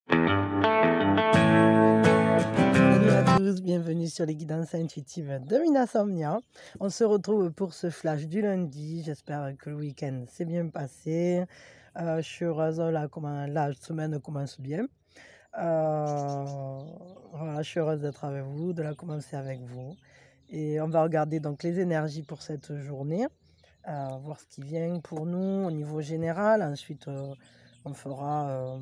Salut à tous, bienvenue sur les guidances intuitives de Minasomnia. On se retrouve pour ce flash du lundi. J'espère que le week-end s'est bien passé. Je suis heureuse, la semaine commence bien. Voilà, je suis heureuse d'être avec vous, de la commencer avec vous. Et on va regarder donc les énergies pour cette journée, voir ce qui vient pour nous au niveau général. Ensuite, on fera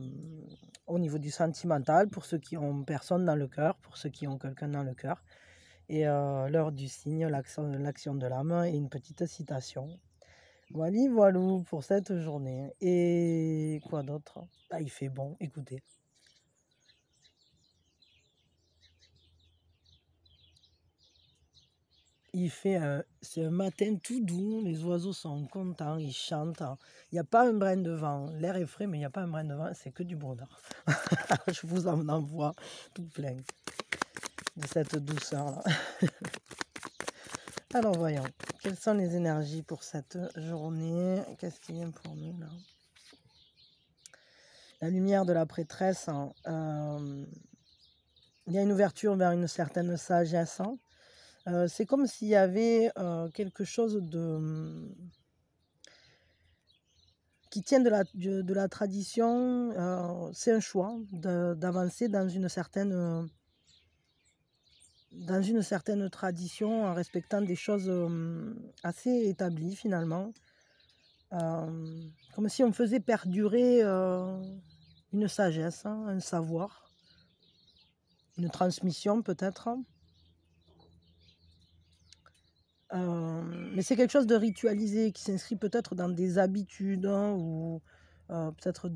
au niveau du sentimental pour ceux qui ont personne dans le cœur, pour ceux qui ont quelqu'un dans le cœur. Et l'heure du signe, l'action de l'âme et une petite citation. Voilà, voilou pour cette journée. Et quoi d'autre? Ah, il fait bon, écoutez. C'est un matin tout doux, les oiseaux sont contents, ils chantent. Il n'y a pas un brin de vent. L'air est frais, mais il n'y a pas un brin de vent, c'est que du bonheur. Je vous en envoie tout plein de cette douceur-là. Alors voyons, quelles sont les énergies pour cette journée? Qu'est-ce qui vient pour nous là? La lumière de la prêtresse, il y a une ouverture vers une certaine sagesse. C'est comme s'il y avait quelque chose qui tient de la tradition. C'est un choix d'avancer dans une certaine tradition en respectant des choses assez établies finalement. Comme si on faisait perdurer une sagesse, un savoir, une transmission peut-être. Mais c'est quelque chose de ritualisé qui s'inscrit peut-être dans des habitudes ou peut-être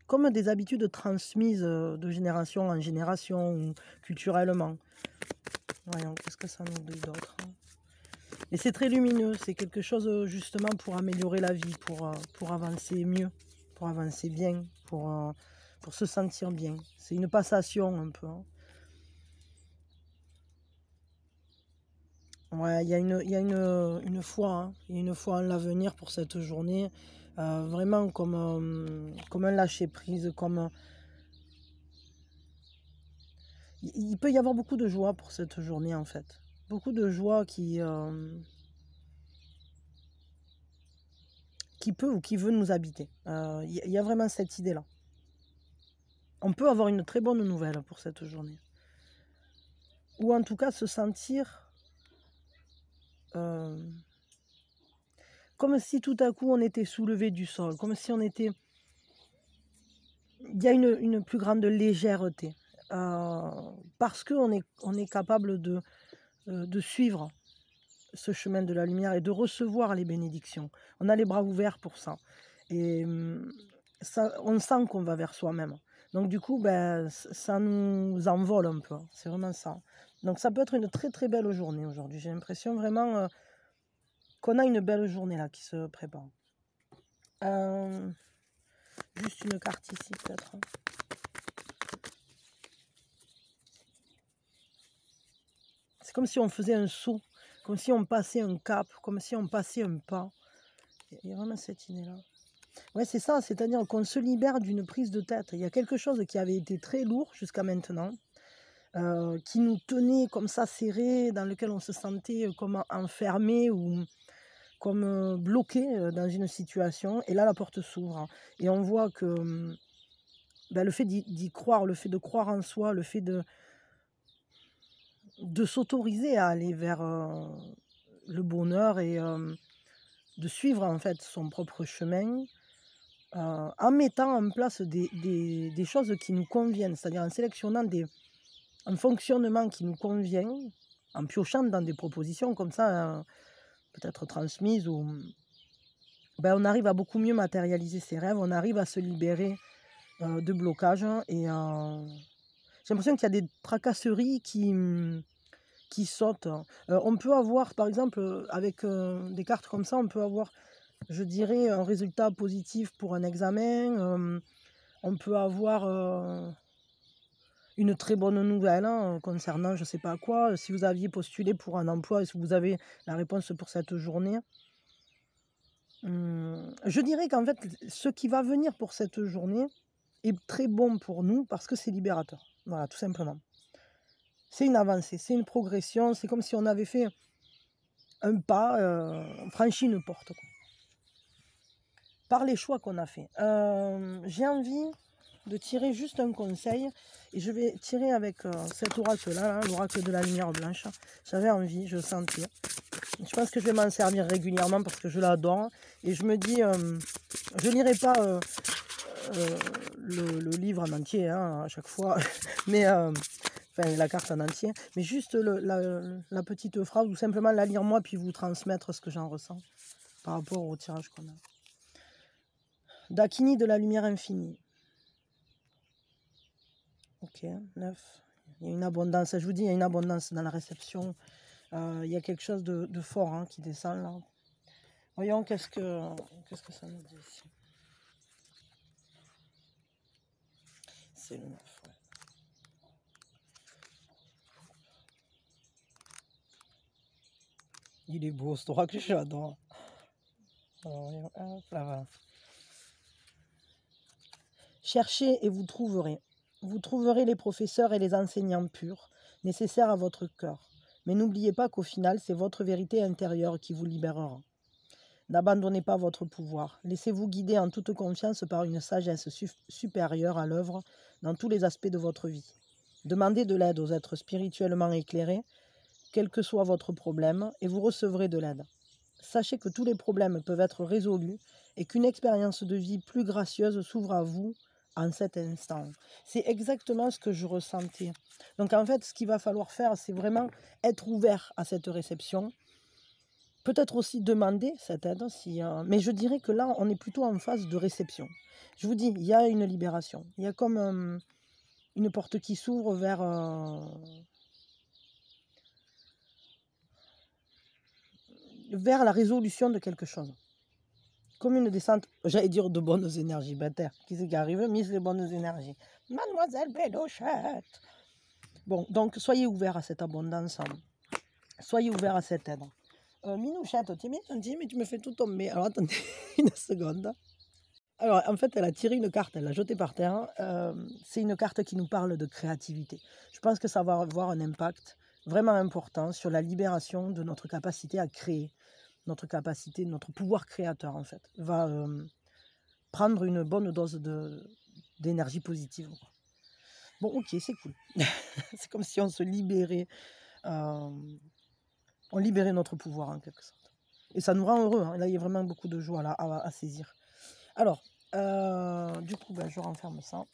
comme des habitudes transmises de génération en génération ou culturellement. Voyons, qu'est-ce que ça nous dit d'autre? Et c'est très lumineux, c'est quelque chose justement pour améliorer la vie, pour avancer mieux, pour avancer bien, pour se sentir bien. C'est une passation un peu. Ouais, il y a une foi, il y a une foi en l'avenir pour cette journée, vraiment comme un lâcher-prise, il peut y avoir beaucoup de joie pour cette journée en fait. Beaucoup de joie qui peut ou qui veut nous habiter. Il y a vraiment cette idée-là. On peut avoir une très bonne nouvelle pour cette journée. Ou en tout cas se sentir comme si tout à coup on était soulevé du sol, comme si on était... Il y a une plus grande légèreté, parce qu'on est capable de suivre ce chemin de la lumière et de recevoir les bénédictions. On a les bras ouverts pour ça. Et ça, on sent qu'on va vers soi-même. Donc du coup, ben, ça nous envole un peu. C'est vraiment ça. Donc ça peut être une très très belle journée aujourd'hui. J'ai l'impression vraiment qu'on a une belle journée là qui se prépare. Juste une carte ici peut-être. C'est comme si on faisait un saut, comme si on passait un cap, comme si on passait un pas. Il y a vraiment cette idée-là. Ouais, c'est ça, c'est-à-dire qu'on se libère d'une prise de tête. Il y a quelque chose qui avait été très lourd jusqu'à maintenant, qui nous tenait comme ça serré, dans lequel on se sentait comme enfermé ou comme bloqué dans une situation. Et là, la porte s'ouvre. Et on voit que ben, le fait d'y croire, le fait de croire en soi, le fait de s'autoriser à aller vers le bonheur et de suivre en fait son propre chemin, en mettant en place des choses qui nous conviennent, c'est-à-dire en sélectionnant un fonctionnement qui nous convient, en piochant dans des propositions comme ça, peut-être transmises, ou ben, on arrive à beaucoup mieux matérialiser ses rêves, on arrive à se libérer de blocages. Et j'ai l'impression qu'il y a des tracasseries qui sautent. On peut avoir, par exemple, avec des cartes comme ça, on peut avoir, je dirais, un résultat positif pour un examen. On peut avoir une très bonne nouvelle concernant je ne sais pas quoi. Si vous aviez postulé pour un emploi et si vous avez la réponse pour cette journée. Je dirais qu'en fait, ce qui va venir pour cette journée, est très bon pour nous parce que c'est libérateur. Voilà, tout simplement. C'est une avancée, c'est une progression, c'est comme si on avait fait un pas, franchi une porte, quoi. Par les choix qu'on a fait. J'ai envie de tirer juste un conseil, et je vais tirer avec cet oracle-là, l'oracle de la lumière blanche. J'avais envie, je le sentais. Je pense que je vais m'en servir régulièrement parce que je l'adore. Et je me dis, je lirai pas le livre en entier à chaque fois, mais enfin la carte en entier, mais juste la petite phrase, ou simplement la lire moi, puis vous transmettre ce que j'en ressens par rapport au tirage qu'on a. Dakini de la lumière infinie. Ok, 9. Il y a une abondance, je vous dis, il y a une abondance dans la réception. Il y a quelque chose de fort qui descend là. Voyons qu'est-ce que ça nous dit ici. C'est le 9, ouais. Il est beau cet oracle, j'adore. Alors, hop là, voilà. Cherchez et vous trouverez. Vous trouverez les professeurs et les enseignants purs, nécessaires à votre cœur. Mais n'oubliez pas qu'au final, c'est votre vérité intérieure qui vous libérera. N'abandonnez pas votre pouvoir. Laissez-vous guider en toute confiance par une sagesse supérieure à l'œuvre dans tous les aspects de votre vie. Demandez de l'aide aux êtres spirituellement éclairés, quel que soit votre problème, et vous recevrez de l'aide. Sachez que tous les problèmes peuvent être résolus et qu'une expérience de vie plus gracieuse s'ouvre à vous en cet instant. C'est exactement ce que je ressentais. Donc en fait, ce qu'il va falloir faire, c'est vraiment être ouvert à cette réception. Peut-être aussi demander cette aide, mais je dirais que là, on est plutôt en phase de réception. Je vous dis, il y a une libération. Il y a comme une porte qui s'ouvre vers la résolution de quelque chose. Comme une descente, j'allais dire de bonnes énergies. Ben terre, qui c'est qui arrive? Mise les bonnes énergies. Mademoiselle Bédochette. Bon, donc soyez ouverts à cette abondance. Soyez ouverts à cette aide. Minouchette, tu es bien gentille, mais tu me fais tout tomber. Alors attendez une seconde. Alors en fait, elle a tiré une carte, elle l'a jetée par terre. C'est une carte qui nous parle de créativité. Je pense que ça va avoir un impact vraiment important sur la libération de notre capacité à créer. Notre capacité, notre pouvoir créateur, en fait, va prendre une bonne dose d'énergie positive. Bon, ok, c'est cool. C'est comme si on se libérait, on libérait notre pouvoir, en quelque sorte. Et ça nous rend heureux. Là, il y a vraiment beaucoup de joie là, à saisir. Alors, du coup, je renferme ça.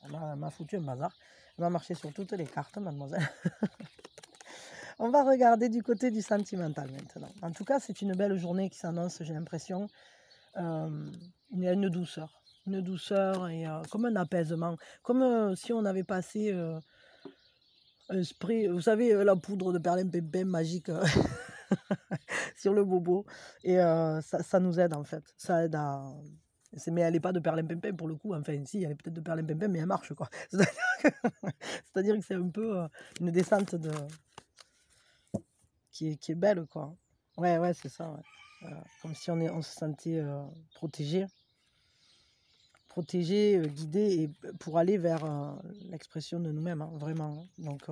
Elle m'a foutu un bazar. Elle m'a marché sur toutes les cartes, mademoiselle. On va regarder du côté du sentimental maintenant. En tout cas, c'est une belle journée qui s'annonce, j'ai l'impression. Il y a une douceur et comme un apaisement. Comme si on avait passé un spray, vous savez, la poudre de perlimpinpin magique sur le bobo. Et ça nous aide en fait. Ça aide à... Mais elle n'est pas de perlimpinpin pour le coup. Enfin, si, elle est peut-être de perlimpinpin, mais elle marche, quoi. C'est-à-dire que c'est un peu une descente qui est belle, quoi. Ouais, c'est ça, ouais. Comme si on se sentait protégé, guidé, et pour aller vers l'expression de nous-mêmes, vraiment. Donc,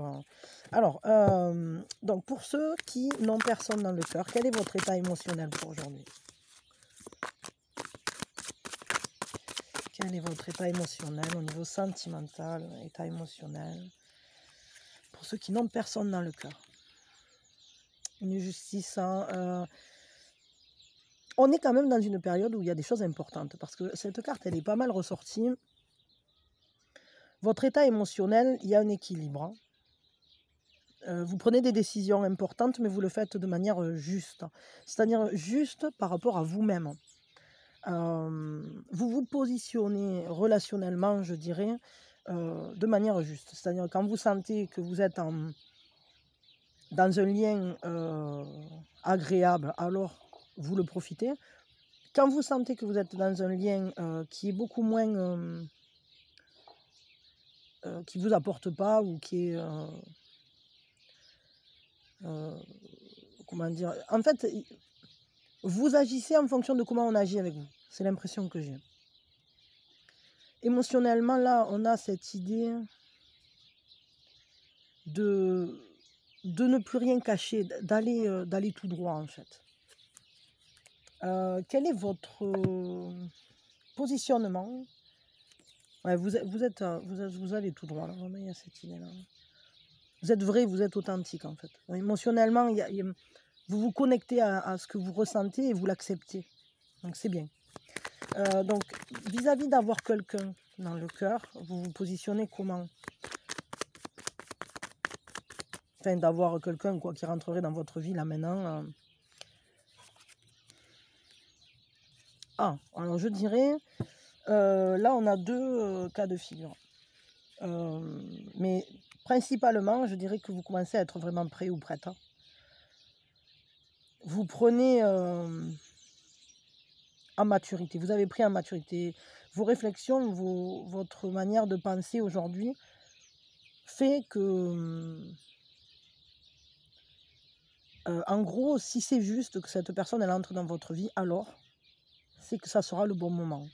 donc, pour ceux qui n'ont personne dans le cœur, quel est votre état émotionnel pour aujourd'hui? Quel est votre état émotionnel au niveau sentimental, état émotionnel, pour ceux qui n'ont personne dans le cœur? Une justice, on est quand même dans une période où il y a des choses importantes, parce que cette carte, elle est pas mal ressortie. Votre état émotionnel, il y a un équilibre. Vous prenez des décisions importantes, mais vous le faites de manière juste. C'est-à-dire juste par rapport à vous-même. Vous vous positionnez relationnellement, je dirais, de manière juste. C'est-à-dire quand vous sentez que vous êtes dans un lien agréable, alors vous le profitez. Quand vous sentez que vous êtes dans un lien qui est beaucoup moins... qui ne vous apporte pas, ou qui est... comment dire? En fait, vous agissez en fonction de comment on agit avec vous. C'est l'impression que j'ai. émotionnellement, là, on a cette idée de ne plus rien cacher, d'aller tout droit, en fait. Quel est votre positionnement? Ouais, vous allez tout droit, là, vraiment, il y a cette idée-là. Vous êtes vrai, vous êtes authentique, en fait. Émotionnellement, vous vous connectez à ce que vous ressentez et vous l'acceptez. Donc, c'est bien. Donc, vis-à-vis d'avoir quelqu'un dans le cœur, vous vous positionnez comment? Enfin, d'avoir quelqu'un quoi qui rentrerait dans votre vie là maintenant. Ah, alors je dirais, là on a deux cas de figure. Mais principalement, je dirais que vous commencez à être vraiment prêt ou prête, hein. Vous prenez en maturité, vous avez pris en maturité. Vos réflexions, votre manière de penser aujourd'hui fait que, en gros, si c'est juste que cette personne elle entre dans votre vie, alors c'est que ça sera le bon moment.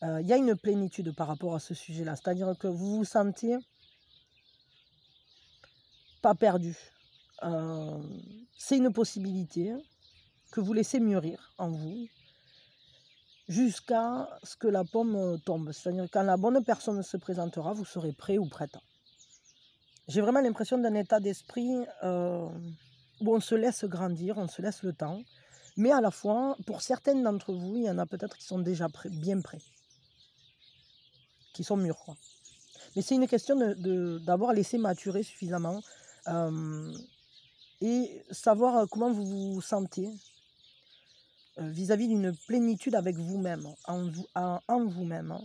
Il y a une plénitude par rapport à ce sujet-là, c'est-à-dire que vous vous sentez pas perdu. C'est une possibilité que vous laissez mûrir en vous jusqu'à ce que la pomme tombe. C'est-à-dire quand la bonne personne se présentera, vous serez prêt ou prête. J'ai vraiment l'impression d'un état d'esprit où on se laisse grandir, on se laisse le temps, mais à la fois, pour certaines d'entre vous, il y en a peut-être qui sont déjà bien prêts, qui sont mûrs, quoi. Mais c'est une question d'avoir laissé maturer suffisamment et savoir comment vous vous sentez vis-à-vis d'une plénitude avec vous-même, en vous-même. Hein.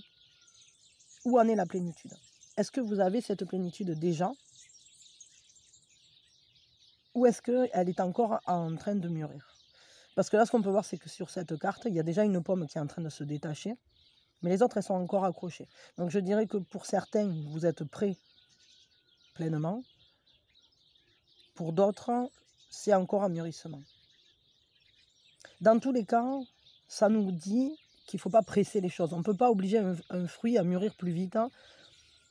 Où en est la plénitude? Est-ce que vous avez cette plénitude déjà? Ou est-ce qu'elle est encore en train de mûrir? Parce que là, ce qu'on peut voir, c'est que sur cette carte, il y a déjà une pomme qui est en train de se détacher, mais les autres, elles sont encore accrochées. Donc je dirais que pour certains, vous êtes prêts pleinement. Pour d'autres, c'est encore en mûrissement. Dans tous les cas, ça nous dit qu'il ne faut pas presser les choses. On ne peut pas obliger un fruit à mûrir plus vite. Hein.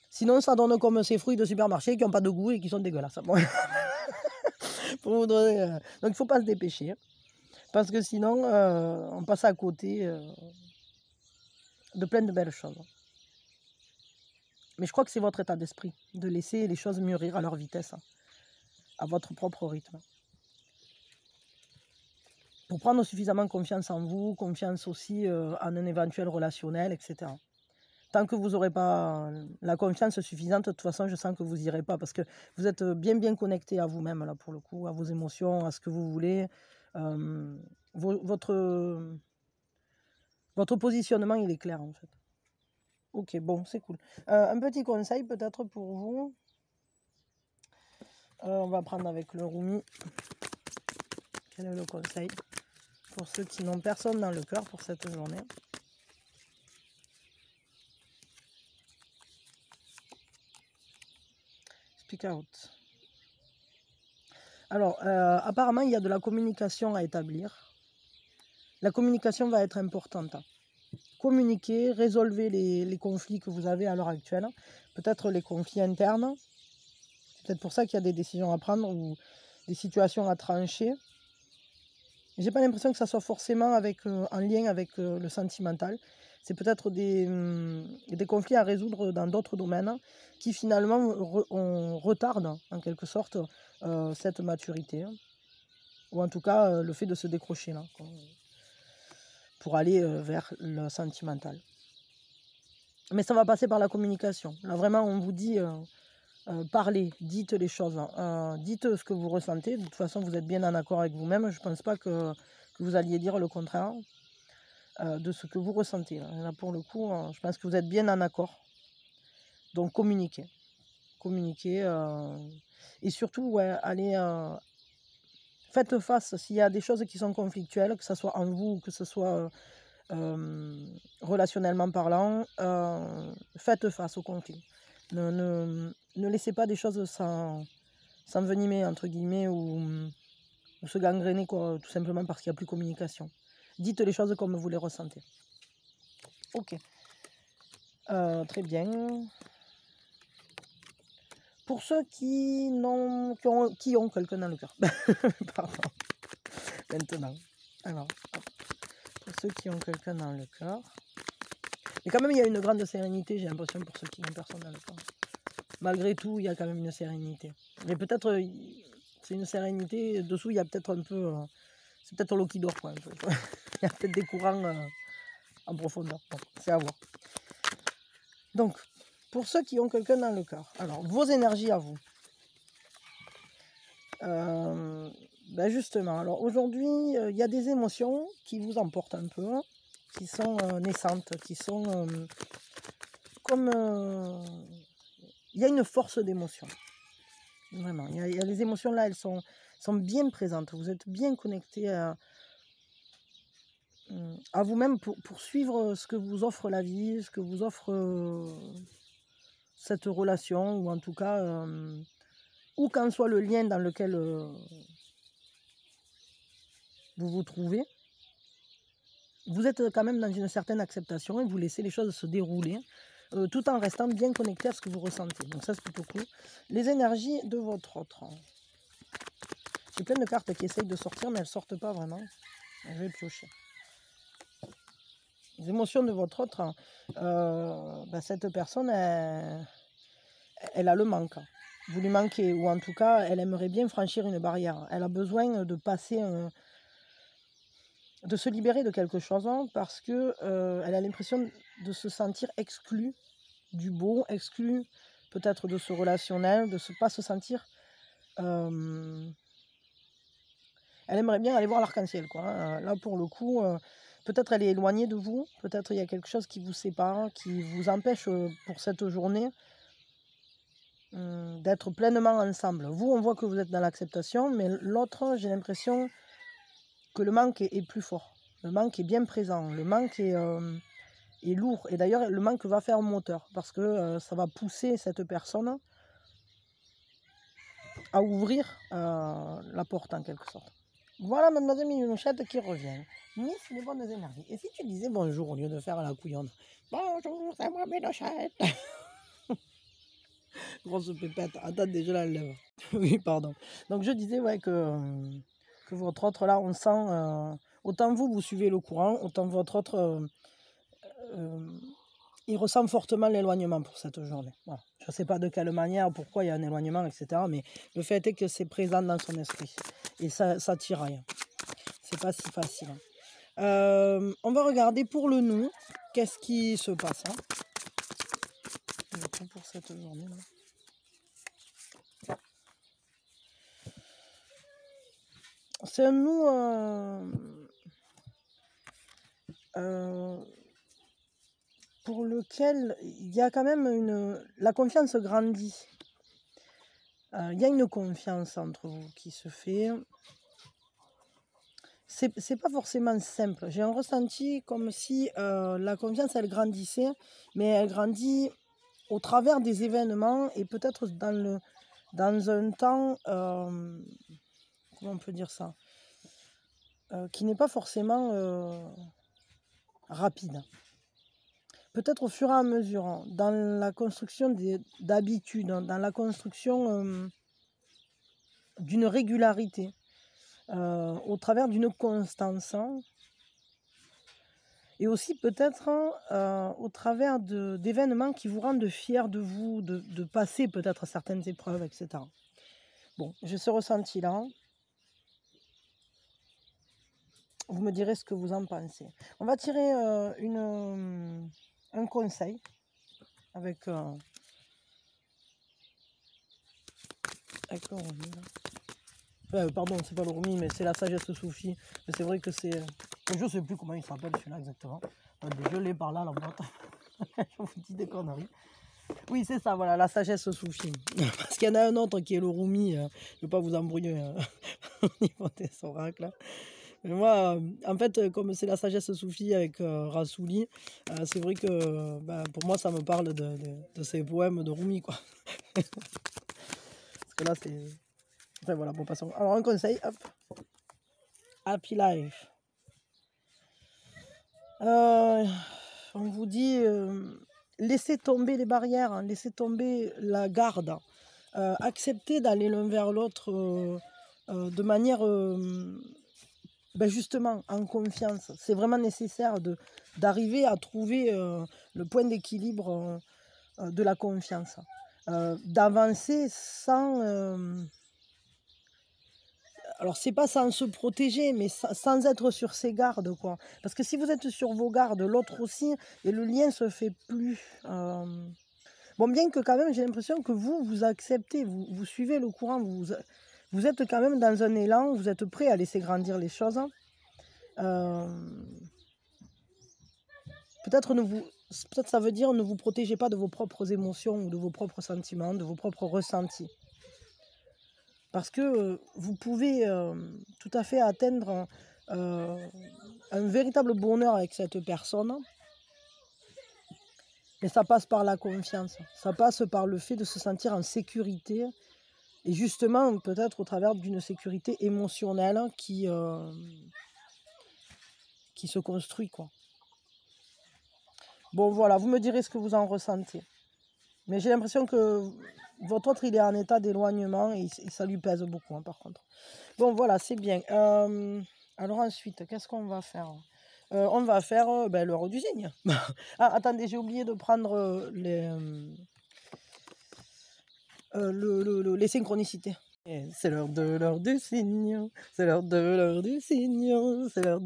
Sinon, ça donne comme ces fruits de supermarché qui n'ont pas de goût et qui sont dégueulasses. Bon. Pour vous donner, donc, il ne faut pas se dépêcher. Hein. Parce que sinon, on passe à côté de plein de belles choses. Mais je crois que c'est votre état d'esprit, de laisser les choses mûrir à leur vitesse, hein, à votre propre rythme. Pour prendre suffisamment confiance en vous, confiance aussi en un éventuel relationnel, etc. Tant que vous n'aurez pas la confiance suffisante, de toute façon, je sens que vous n'irez pas parce que vous êtes bien connecté à vous-même, là, pour le coup, à vos émotions, à ce que vous voulez. Votre positionnement, il est clair, en fait. Ok, bon, c'est cool. Un petit conseil, peut-être, pour vous. On va prendre avec le Rumi. Quel est le conseil pour ceux qui n'ont personne dans le cœur pour cette journée? Speak out. Alors, apparemment, il y a de la communication à établir. La communication va être importante. Communiquer, résolvez les conflits que vous avez à l'heure actuelle. Peut-être les conflits internes. C'est peut-être pour ça qu'il y a des décisions à prendre ou des situations à trancher. J'ai pas l'impression que ça soit forcément en lien avec le sentimental. C'est peut-être des conflits à résoudre dans d'autres domaines qui finalement retardent en quelque sorte cette maturité. Ou en tout cas le fait de se décrocher là, quoi, pour aller vers le sentimental. Mais ça va passer par la communication. Là vraiment on vous dit parlez, dites les choses, dites ce que vous ressentez. De toute façon vous êtes bien en accord avec vous-même. Je ne pense pas que vous alliez dire le contraire de ce que vous ressentez. Là pour le coup, je pense que vous êtes bien en accord. Donc communiquez. Communiquez. Et surtout, ouais, allez, faites face s'il y a des choses qui sont conflictuelles, que ce soit en vous, que ce soit relationnellement parlant, faites face au conflit. Ne laissez pas des choses s'envenimer, entre guillemets, ou se gangréner, quoi, tout simplement parce qu'il n'y a plus de communication. Dites les choses comme vous les ressentez. Ok. Très bien. Pour ceux qui ont quelqu'un dans le cœur. Pardon. Maintenant. Alors, hop. Pour ceux qui ont quelqu'un dans le cœur. Mais quand même, il y a une grande sérénité, j'ai l'impression, pour ceux qui n'ont personne dans le cœur. Malgré tout, il y a quand même une sérénité. Mais peut-être, c'est une sérénité, dessous, il y a peut-être un peu... c'est peut-être l'eau qui dort, quoi. Il y a peut-être des courants en profondeur. Bon, c'est à voir. Donc, pour ceux qui ont quelqu'un dans le cœur, alors, vos énergies à vous. Ben justement, alors aujourd'hui, il y a des émotions qui vous emportent un peu, qui sont naissantes, qui sont comme... il y a une force d'émotion. Vraiment, il y a les émotions là, elles sont bien présentes. Vous êtes bien connecté à vous-même pour suivre ce que vous offre la vie, ce que vous offre cette relation, ou en tout cas, où qu'en soit le lien dans lequel vous vous trouvez. Vous êtes quand même dans une certaine acceptation et vous laissez les choses se dérouler tout en restant bien connecté à ce que vous ressentez. Donc ça, c'est plutôt cool. Les énergies de votre autre. J'ai plein de cartes qui essayent de sortir, mais elles ne sortent pas vraiment. Je vais piocher. Les émotions de votre autre, cette personne, elle a le manque. Vous lui manquez, ou en tout cas, elle aimerait bien franchir une barrière. Elle a besoin de passer de se libérer de quelque chose, parce que elle a l'impression de se sentir exclue du beau, exclue peut-être de ce relationnel, de ne pas se sentir... elle aimerait bien aller voir l'arc-en-ciel, quoi. Là, pour le coup, peut-être elle est éloignée de vous, peut-être il y a quelque chose qui vous sépare, qui vous empêche pour cette journée d'être pleinement ensemble. Vous, on voit que vous êtes dans l'acceptation, mais l'autre, j'ai l'impression que le manque est plus fort. Le manque est bien présent, le manque est lourd. Et d'ailleurs, le manque va faire moteur, parce que ça va pousser cette personne à ouvrir la porte, en quelque sorte. Voilà mademoiselle Minouchette qui revient. Miss les bonnes énergies. Et si tu disais bonjour au lieu de faire la couillonne? Bonjour, c'est moi Minouchette. Grosse pépette. Attendez, je la lève. Oui, pardon. Donc je disais, ouais, que votre autre là, on sent... autant vous suivez le courant, autant votre autre... il ressent fortement l'éloignement pour cette journée. Voilà. Je ne sais pas de quelle manière, pourquoi il y a un éloignement, etc. Mais le fait est que c'est présent dans son esprit. Et ça tiraille. C'est pas si facile. On va regarder pour le nous. Qu'est-ce qui se passe, pour cette journée là. C'est un nous pour lequel il y a quand même la confiance grandit. Il y a une confiance entre vous qui se fait. C'est pas forcément simple. J'ai un ressenti comme si la confiance, elle grandissait, mais elle grandit au travers des événements et peut-être dans un temps, comment on peut dire ça, qui n'est pas forcément rapide. Peut-être au fur et à mesure, dans la construction d'habitudes, dans la construction d'une régularité, au travers d'une constance, et aussi peut-être au travers d'événements qui vous rendent fiers de vous, de passer peut-être certaines épreuves, etc. Bon, j'ai ce ressenti-là. Vous me direz ce que vous en pensez. On va tirer un conseil avec le Rumi. Pardon, c'est pas le Rumi, mais c'est la sagesse soufie. Mais c'est vrai que c'est... je sais plus comment il s'appelle celui-là exactement. Je l'ai par là, la boîte. Je vous dis des conneries. Oui, c'est ça, voilà, la sagesse soufie. Parce qu'il y en a un autre qui est le Rumi. Je ne vais pas vous embrouiller au niveau des oracles. Mais moi, en fait, comme c'est la sagesse soufie avec Rassouli, c'est vrai que pour moi, ça me parle de ces poèmes de Rumi, quoi. Parce que là, c'est... Enfin, voilà, bon, passons. Alors, un conseil, hop. Happy Life. On vous dit laissez tomber les barrières, hein, laissez tomber la garde. Acceptez d'aller l'un vers l'autre de manière ben justement en confiance. C'est vraiment nécessaire d'arriver à trouver le point d'équilibre de la confiance. D'avancer sans... alors, c'est pas sans se protéger, mais sans être sur ses gardes, quoi. Parce que si vous êtes sur vos gardes, l'autre aussi, et le lien se fait plus. Bon, bien que quand même, j'ai l'impression que vous acceptez, vous suivez le courant, vous êtes quand même dans un élan, vous êtes prêt à laisser grandir les choses. Peut-être peut-être ça veut dire ne vous protégez pas de vos propres émotions ou de vos propres sentiments, de vos propres ressentis. Parce que vous pouvez tout à fait atteindre un véritable bonheur avec cette personne. Mais ça passe par la confiance. Ça passe par le fait de se sentir en sécurité. Et justement, peut-être au travers d'une sécurité émotionnelle qui se construit, quoi. Bon, voilà, vous me direz ce que vous en ressentez. Mais j'ai l'impression que votre autre, il est en état d'éloignement et ça lui pèse beaucoup, hein, par contre. Bon, voilà, c'est bien. Alors ensuite, qu'est-ce qu'on va faire? On va faire l'heure du cygne. Ah, attendez, j'ai oublié de prendre les synchronicités. C'est l'heure du cygne, c'est l'heure du cygne, c'est l'heure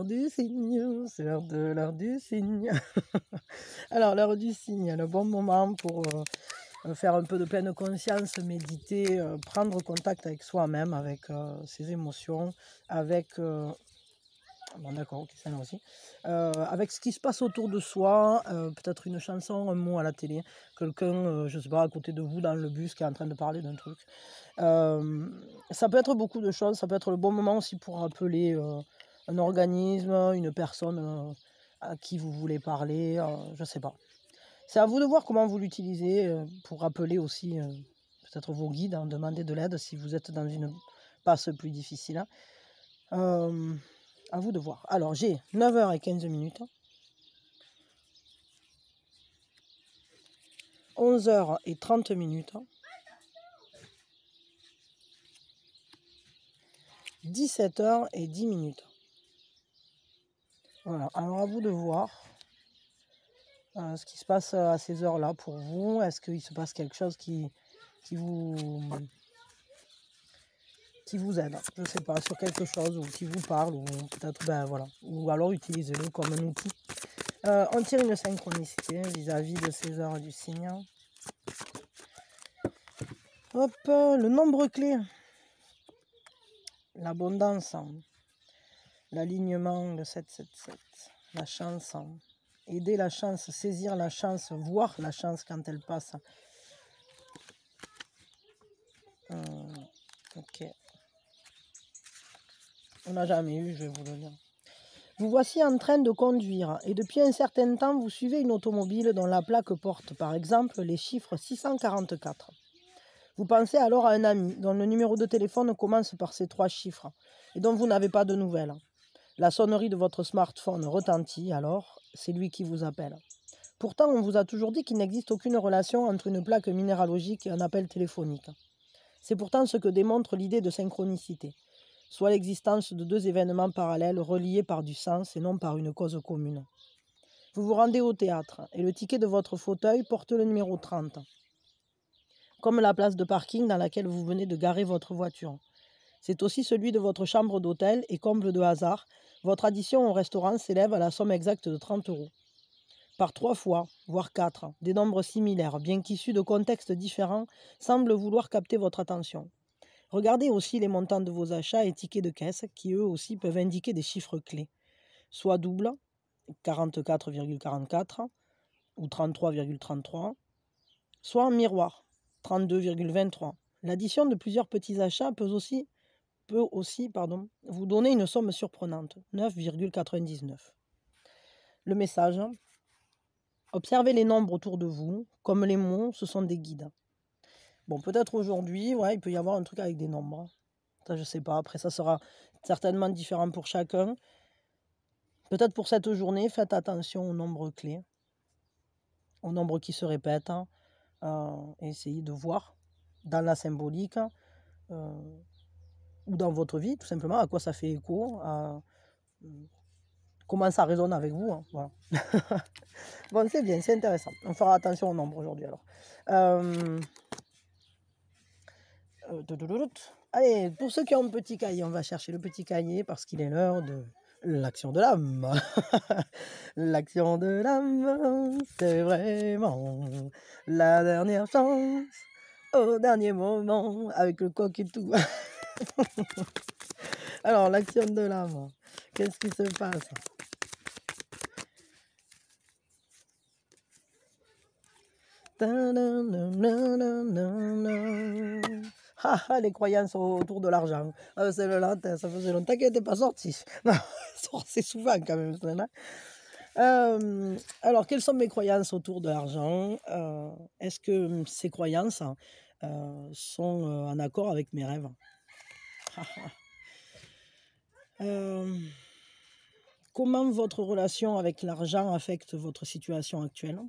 du cygne, c'est l'heure du cygne. Alors, l'heure du cygne, le bon moment pour faire un peu de pleine conscience, méditer, prendre contact avec soi-même, avec ses émotions, avec... bon d'accord, ok, ça là aussi. Avec ce qui se passe autour de soi, peut-être une chanson, un mot à la télé, quelqu'un, je sais pas, à côté de vous dans le bus qui est en train de parler d'un truc. Ça peut être beaucoup de choses, ça peut être le bon moment aussi pour appeler un organisme, une personne à qui vous voulez parler, je sais pas. C'est à vous de voir comment vous l'utilisez pour appeler aussi peut-être vos guides, hein, demander de l'aide si vous êtes dans une passe plus difficile. Hein. À vous de voir. Alors, j'ai 9h15, 11h30, 17h10. Voilà, alors à vous de voir ce qui se passe à ces heures-là pour vous. Est-ce qu'il se passe quelque chose qui vous aide, je ne sais pas, sur quelque chose, ou qui vous parle, ou peut-être, ben voilà, ou alors utilisez-le comme un outil. On tire une synchronicité vis-à-vis de ces heures du cygne. Hop, le nombre clé, l'abondance, l'alignement, le 777, la chance, aider la chance, saisir la chance, voir la chance quand elle passe. Ok. On n'a jamais eu, je vais vous le dire. Vous voici en train de conduire et depuis un certain temps, vous suivez une automobile dont la plaque porte par exemple les chiffres 644. Vous pensez alors à un ami dont le numéro de téléphone commence par ces 3 chiffres et dont vous n'avez pas de nouvelles. La sonnerie de votre smartphone retentit alors, c'est lui qui vous appelle. Pourtant, on vous a toujours dit qu'il n'existe aucune relation entre une plaque minéralogique et un appel téléphonique. C'est pourtant ce que démontre l'idée de synchronicité, soit l'existence de 2 événements parallèles reliés par du sens et non par une cause commune. Vous vous rendez au théâtre et le ticket de votre fauteuil porte le numéro 30, comme la place de parking dans laquelle vous venez de garer votre voiture. C'est aussi celui de votre chambre d'hôtel et comble de hasard, votre addition au restaurant s'élève à la somme exacte de 30 €. Par 3 fois, voire 4, des nombres similaires, bien qu'issus de contextes différents, semblent vouloir capter votre attention. Regardez aussi les montants de vos achats et tickets de caisse qui eux aussi peuvent indiquer des chiffres clés, soit double, 44,44 ou 33,33, soit en miroir, 32,23. L'addition de plusieurs petits achats peut aussi vous donner une somme surprenante, 9,99. Le message: observez les nombres autour de vous, comme les mots, ce sont des guides. Bon, peut-être aujourd'hui, ouais, il peut y avoir un truc avec des nombres. Ça, je sais pas. Après, ça sera certainement différent pour chacun. Peut-être pour cette journée, faites attention aux nombres clés. au nombre qui se répète, et essayez de voir dans la symbolique ou dans votre vie, tout simplement, à quoi ça fait écho, comment ça résonne avec vous. Hein, voilà. Bon, c'est bien, c'est intéressant. On fera attention au nombre aujourd'hui alors. Allez, pour ceux qui ont un petit cahier, on va chercher le petit cahier parce qu'il est l'heure de l'action de l'âme. L'action de l'âme, c'est vraiment la dernière chance, au dernier moment, avec le coq et tout. Alors, l'action de l'âme, qu'est-ce qui se passe? Ah, les croyances autour de l'argent. Ah, celle-là, ça faisait longtemps qu'elle n'était pas sortie. C'est souvent quand même celle-là. Alors, quelles sont mes croyances autour de l'argent? Est-ce que ces croyances sont en accord avec mes rêves? Comment votre relation avec l'argent affecte votre situation actuelle?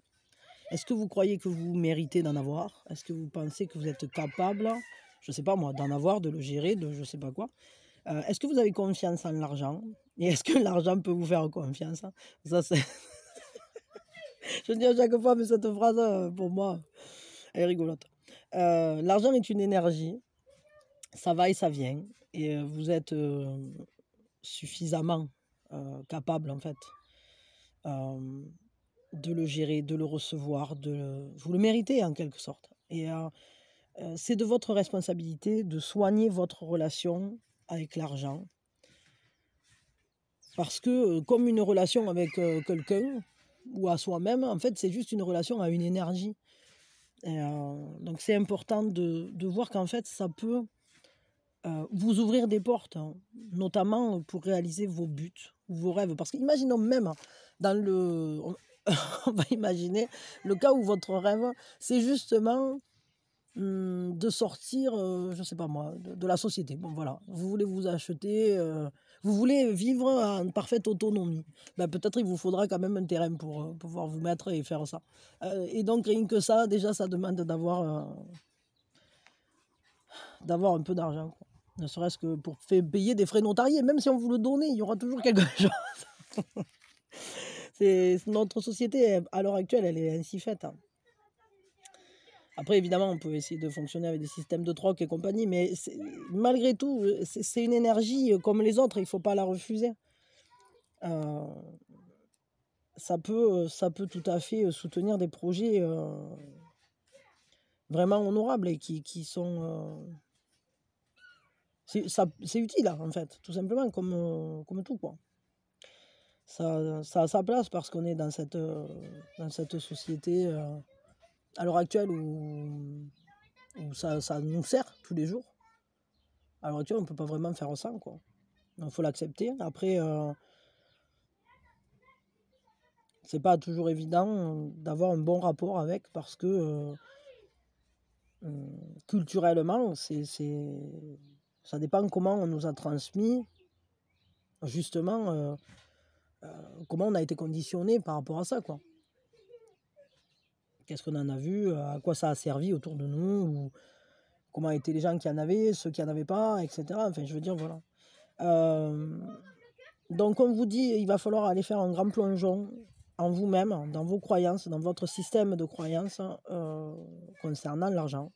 Est-ce que vous croyez que vous méritez d'en avoir? Est-ce que vous pensez que vous êtes capable, je ne sais pas moi, d'en avoir, de le gérer, de je ne sais pas quoi? Est-ce que vous avez confiance en l'argent? Et est-ce que l'argent peut vous faire confiance? Ça, c'est... Je dis à chaque fois, mais cette phrase, pour moi, elle est rigolote. L'argent est une énergie, ça va et ça vient, et vous êtes suffisamment capable, en fait, de le gérer, de le recevoir, vous le méritez en quelque sorte. Et c'est de votre responsabilité de soigner votre relation avec l'argent. Parce que comme une relation avec quelqu'un ou à soi-même, en fait, c'est juste une relation à une énergie. Et, donc c'est important de voir qu'en fait, ça peut vous ouvrir des portes, hein, notamment pour réaliser vos buts ou vos rêves. Parce qu'imaginons même dans le... On va imaginer le cas où votre rêve, c'est justement de sortir, je ne sais pas moi, de la société. Bon voilà, vous voulez vous acheter, vous voulez vivre en parfaite autonomie. Ben, peut-être il vous faudra quand même un terrain pour pouvoir vous mettre et faire ça. Et donc rien que ça, déjà ça demande d'avoir un peu d'argent, quoi. Ne serait-ce que pour payer des frais notariés, même si on vous le donnait, il y aura toujours quelque chose. Notre société, à l'heure actuelle, elle est ainsi faite, hein. Après, évidemment, on peut essayer de fonctionner avec des systèmes de troc et compagnie, mais malgré tout, c'est une énergie comme les autres, il ne faut pas la refuser. Ça peut tout à fait soutenir des projets vraiment honorables et qui sont... c'est utile, en fait, tout simplement, comme tout, quoi. Ça a sa place parce qu'on est dans cette société à l'heure actuelle où ça nous sert tous les jours. À l'heure actuelle, on ne peut pas vraiment faire ça, quoi. Il faut l'accepter. Après, c'est pas toujours évident d'avoir un bon rapport avec parce que culturellement, ça dépend comment on nous a transmis, justement, comment on a été conditionné par rapport à ça, quoi. Qu'est-ce qu'on en a vu, à quoi ça a servi autour de nous, ou comment étaient les gens qui en avaient, ceux qui en avaient pas, etc. Enfin, je veux dire, voilà. Donc, on vous dit, il va falloir aller faire un grand plongeon en vous-même, dans vos croyances, dans votre système de croyances concernant l'argent.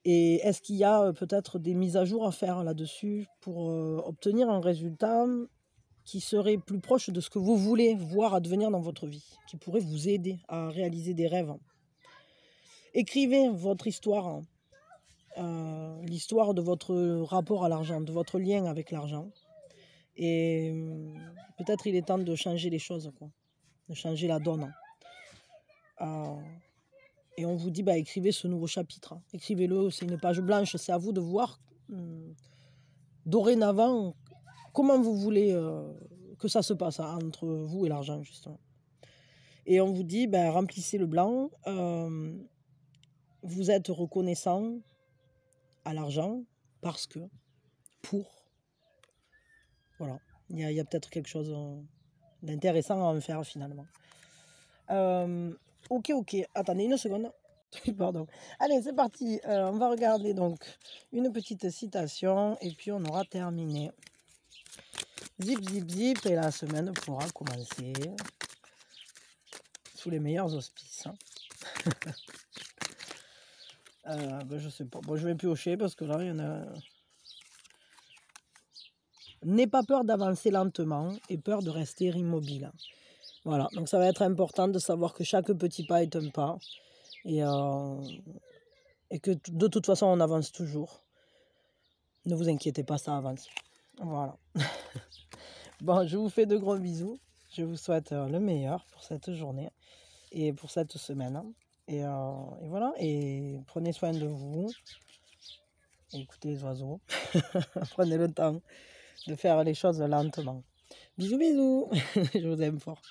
Et est-ce qu'il y a peut-être des mises à jour à faire là-dessus pour obtenir un résultat qui serait plus proche de ce que vous voulez voir advenir dans votre vie, qui pourrait vous aider à réaliser des rêves? Écrivez votre histoire, l'histoire de votre rapport à l'argent, de votre lien avec l'argent. Et peut-être il est temps de changer les choses, quoi, de changer la donne. Et on vous dit, bah, écrivez ce nouveau chapitre. Écrivez-le, c'est une page blanche, c'est à vous de voir dorénavant comment vous voulez que ça se passe entre vous et l'argent, justement. Et on vous dit, bah, remplissez le blanc, vous êtes reconnaissant à l'argent parce que, voilà, il y a peut-être quelque chose d'intéressant à en faire finalement. Ok, ok. Attendez une seconde. Pardon. Allez, c'est parti. On va regarder donc une petite citation et puis on aura terminé. Zip, zip, zip. Et la semaine pourra commencer sous les meilleurs auspices. Hein. Je sais pas. Bon, je vais piocher parce que là, il y en a. N'aie pas peur d'avancer lentement et peur de rester immobile. Voilà, donc ça va être important de savoir que chaque petit pas est un pas et que de toute façon on avance toujours. Ne vous inquiétez pas, ça avance. Voilà. Bon, je vous fais de gros bisous. Je vous souhaite le meilleur pour cette journée et pour cette semaine. Hein. Et voilà, et prenez soin de vous. Écoutez les oiseaux. Prenez le temps de faire les choses lentement. Bisous, bisous. Je vous aime fort.